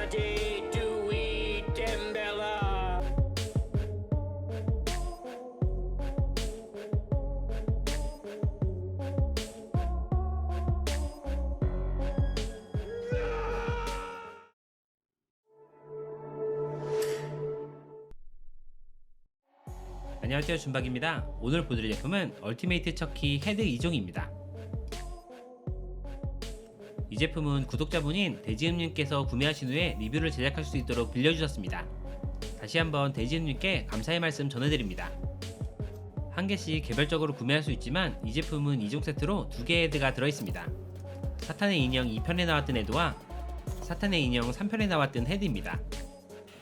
A day to eat Dembella. 안녕하세요, 준박입니다. 오늘 보여드릴 제품은 얼티메이트 척키 헤드 2종입니다. 이 제품은 구독자분인 대지음님께서 구매하신 후에 리뷰를 제작할 수 있도록 빌려주셨습니다. 다시 한번 대지음님께 감사의 말씀 전해드립니다. 한 개씩 개별적으로 구매할 수 있지만 이 제품은 2종 세트로 2개의 헤드가 들어있습니다. 사탄의 인형 2편에 나왔던 헤드와 사탄의 인형 3편에 나왔던 헤드입니다.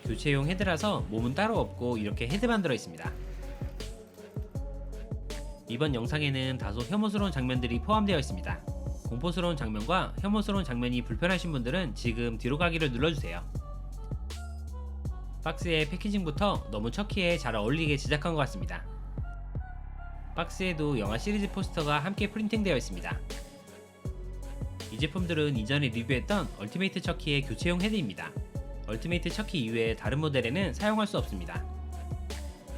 교체용 헤드라서 몸은 따로 없고 이렇게 헤드만 들어있습니다. 이번 영상에는 다소 혐오스러운 장면들이 포함되어 있습니다. 공포스러운 장면과 혐오스러운 장면이 불편하신 분들은 지금 뒤로 가기를 눌러주세요. 박스의 패키징부터 너무 척키에 잘 어울리게 제작한 것 같습니다. 박스에도 영화 시리즈 포스터가 함께 프린팅되어 있습니다. 이 제품들은 이전에 리뷰했던 얼티메이트 척키의 교체용 헤드입니다. 얼티메이트 척키 이외의 다른 모델에는 사용할 수 없습니다.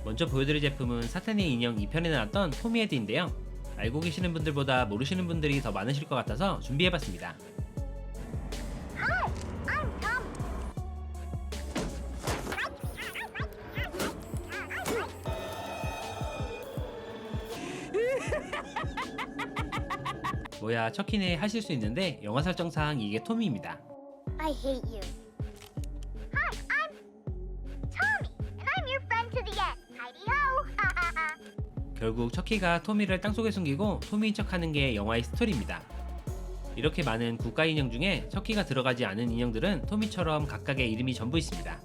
먼저 보여드릴 제품은 사탄의 인형 2편에 나왔던 토미 헤드인데요. 알고 계시는 분들보다 모르시는 분들이 더 많으실 것 같아서 준비해봤습니다. Hi, I'm Tom. 뭐야, 척키네 하실 수 있는데 영화 설정상 이게 토미입니다. I hate you. Hi, I'm Tommy, and I'm your friend to the end. Heidi ho! 결국 척키가 토미를 땅속에 숨기고 토미인 척하는 게 영화의 스토리입니다. 이렇게 많은 국가 인형 중에 척키가 들어가지 않은 인형들은 토미처럼 각각의 이름이 전부 있습니다.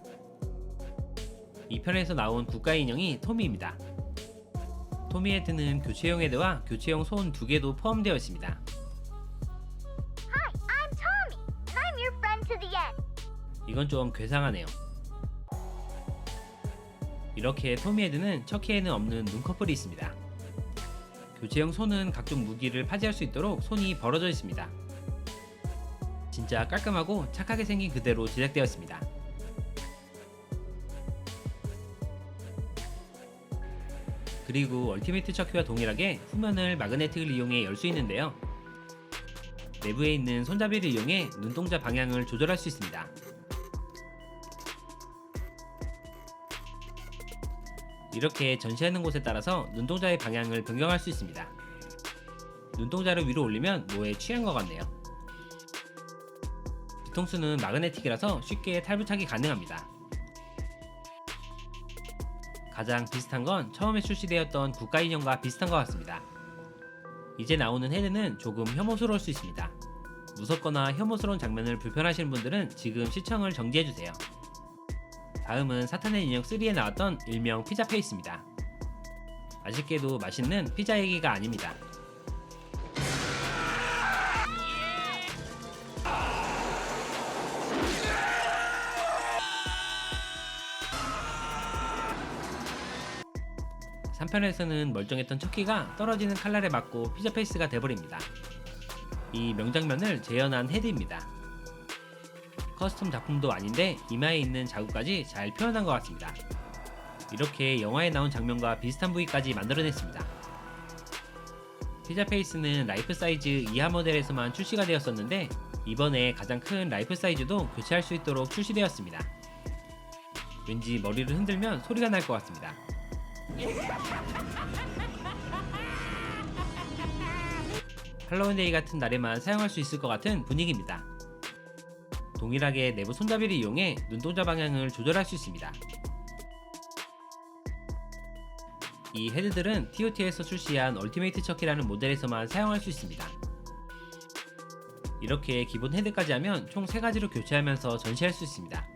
이 편에서 나온 국가 인형이 토미입니다. 토미 헤드는 교체용 헤드와 교체용 손 2개도 포함되어 있습니다. Hi, I'm Tommy, and I'm your friend to the end. 이건 좀 괴상하네요. 이렇게 토미 헤드는 척키에는 없는 눈꺼풀이 있습니다. 교체용 손은 각종 무기를 파지할 수 있도록 손이 벌어져 있습니다. 진짜 깔끔하고 착하게 생긴 그대로 제작되었습니다. 그리고 얼티메이트 척키와 동일하게 후면을 마그네틱을 이용해 열 수 있는데요. 내부에 있는 손잡이를 이용해 눈동자 방향을 조절할 수 있습니다. 이렇게 전시하는 곳에 따라서 눈동자의 방향을 변경할 수 있습니다. 눈동자를 위로 올리면 뭐에 취한 것 같네요. 뒤통수는 마그네틱이라서 쉽게 탈부착이 가능합니다. 가장 비슷한 건 처음에 출시되었던 국가 인형과 비슷한 것 같습니다. 이제 나오는 헤드는 조금 혐오스러울 수 있습니다. 무섭거나 혐오스러운 장면을 불편하시는 분들은 지금 시청을 정지해주세요. 다음은 사탄의 인형 3에 나왔던 일명 피자 페이스입니다. 아쉽게도 맛있는 피자 얘기가 아닙니다. 삼 3편에서는 멀쩡했던 척키가 떨어지는 칼날에 맞고 피자 페이스가 돼버립니다. 이 명장면을 재현한 헤드입니다. 커스텀 작품도 아닌데 이마에 있는 자국까지 잘 표현한 것 같습니다. 이렇게 영화에 나온 장면과 비슷한 부위까지 만들어냈습니다. 피자 페이스는 라이프 사이즈 이하 모델에서만 출시가 되었었는데 이번에 가장 큰 라이프 사이즈도 교체할 수 있도록 출시되었습니다. 왠지 머리를 흔들면 소리가 날 것 같습니다. 할로윈데이 같은 날에만 사용할 수 있을 것 같은 분위기입니다. 동일하게 내부 손잡이를 이용해 눈동자 방향을 조절할 수 있습니다. 이 헤드들은 TOT에서 출시한 얼티메이트 척키라는 모델에서만 사용할 수 있습니다. 이렇게 기본 헤드까지 하면 총 3가지로 교체하면서 전시할 수 있습니다.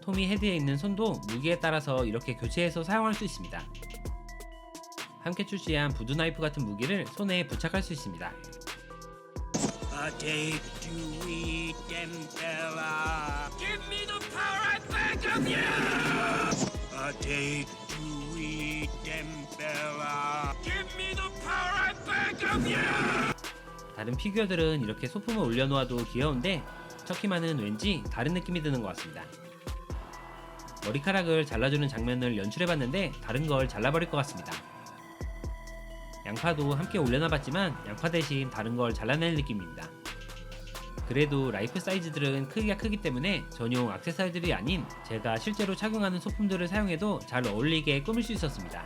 토미 헤드에 있는 손도 무게에 따라서 이렇게 교체해서 사용할 수 있습니다. 함께 출시한 부두 나이프 같은 무기를 손에 부착할 수 있습니다. A day to eat Dembella. Give me the power I beg of you. A take to eat them, Bella. Give me the power I beg of you. 다른 피규어들은 이렇게 소품을 올려놓아도 귀여운데 척키만은 왠지 다른 느낌이 드는 것 같습니다. 머리카락을 잘라주는 장면을 연출해봤는데 다른 걸 잘라버릴 것 같습니다. 양파도 함께 올려놔봤지만 양파 대신 다른 걸 잘라낼 느낌입니다. 그래도 라이프 사이즈들은 크기가 크기 때문에 전용 액세서리들이 아닌 제가 실제로 착용하는 소품들을 사용해도 잘 어울리게 꾸밀 수 있었습니다.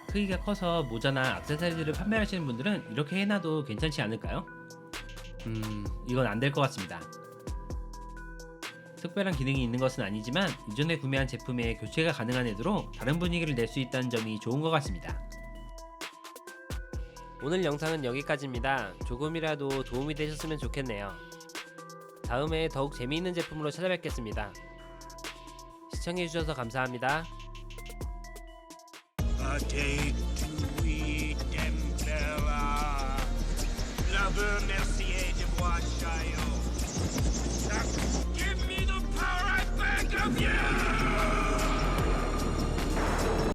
크기가 커서 모자나 액세서리들을 판매하시는 분들은 이렇게 해놔도 괜찮지 않을까요? 이건 안 될 것 같습니다. 특별한 기능이 있는 것은 아니지만 이전에 구매한 제품에 교체가 가능한 애도로 다른 분위기를 낼 수 있다는 점이 좋은 것 같습니다. 오늘 영상은 여기까지입니다. 조금이라도 도움이 되셨으면 좋겠네요. 다음에 더욱 재미있는 제품으로 찾아뵙겠습니다. 시청해주셔서 감사합니다. I take to eat them, Bella. Love merci et devoir, child. Give me the power I beg of you.